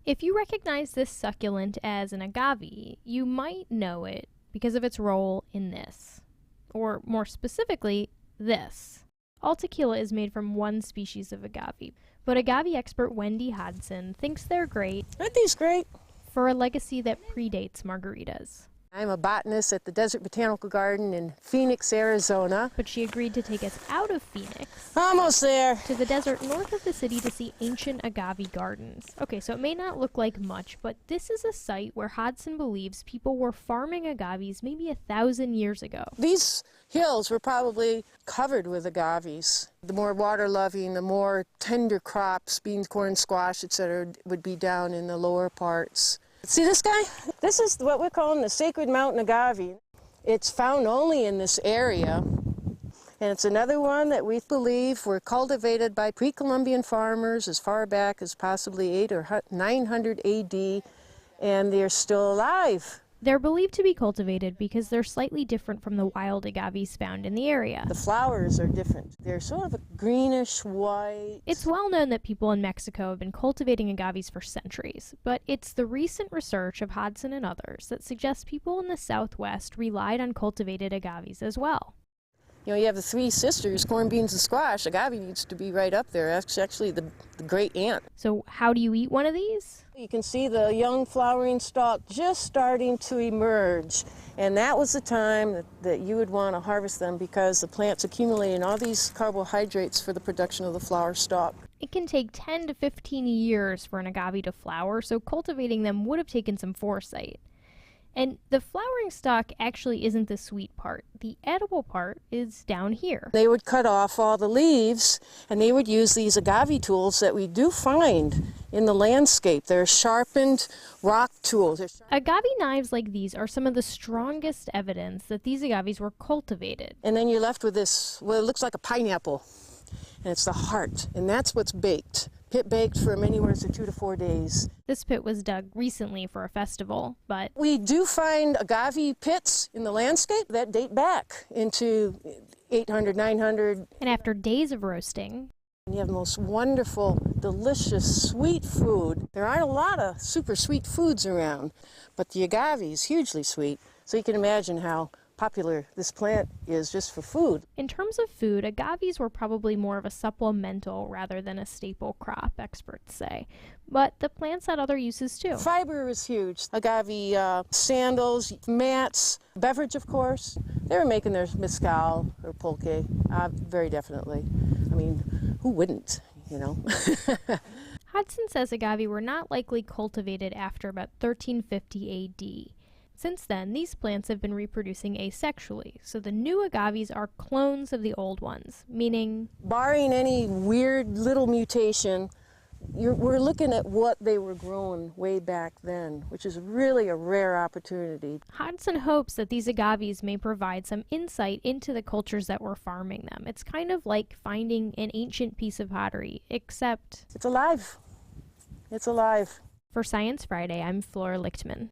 If you recognize this succulent as an agave, you might know it because of its role in this. Or more specifically, this. All tequila is made from one species of agave, but agave expert Wendy Hodson thinks they're great. Aren't these great? For a legacy that predates margaritas. I'm a botanist at the Desert Botanical Garden in Phoenix, Arizona. But she agreed to take us out of Phoenix Almost there. to the desert north of the city to see ancient agave gardens. Okay, so it may not look like much, but this is a site where Hodson believes people were farming agaves maybe 1,000 years ago. These hills were probably covered with agaves. The more water-loving, the more tender crops, beans, corn, squash, etc., would be down in the lower parts. See this guy? This is what we're calling the Sacred Mountain agave. It's found only in this area. And it's another one that we believe were cultivated by pre-Columbian farmers as far back as possibly 800 or 900 AD, and they're still alive. They're believed to be cultivated because they're slightly different from the wild agaves found in the area. The flowers are different. They're sort of a greenish white. It's well known that people in Mexico have been cultivating agaves for centuries, but it's the recent research of Hodson and others that suggests people in the Southwest relied on cultivated agaves as well. You know, you have the three sisters, corn, beans, and squash. Agave needs to be right up there. That's actually the great aunt. So how do you eat one of these? You can see the young flowering stalk just starting to emerge. And that was the time that you would want to harvest them because the plant's accumulating all these carbohydrates for the production of the flower stalk. It can take 10 to 15 years for an agave to flower, so cultivating them would have taken some foresight. And the flowering stalk actually isn't the sweet part. The edible part is down here. They would cut off all the leaves, and they would use these agave tools that we do find in the landscape. They're sharpened rock tools. Agave knives like these are some of the strongest evidence that these agaves were cultivated. And then you're left with this, well, it looks like a pineapple, and it's the heart, and that's what's baked. Pit baked from anywhere to 2 to 4 days. This pit was dug recently for a festival, but we do find agave pits in the landscape that date back into 800, 900. And after days of roasting, you have the most wonderful, delicious, sweet food. There aren't a lot of super sweet foods around, but the agave is hugely sweet. So you can imagine how popular this plant is just for food. In terms of food, agaves were probably more of a supplemental rather than a staple crop, experts say. But the plants had other uses too. Fiber is huge. Agave sandals, mats, beverage, of course. They were making their mezcal or pulque, very definitely. I mean, who wouldn't, you know? Hodson says agave were not likely cultivated after about 1350 AD. Since then, these plants have been reproducing asexually, so the new agaves are clones of the old ones, meaning, barring any weird little mutation, we're looking at what they were growing way back then, which is really a rare opportunity. Hodson hopes that these agaves may provide some insight into the cultures that were farming them. It's kind of like finding an ancient piece of pottery, except it's alive. It's alive. For Science Friday, I'm Flora Lichtman.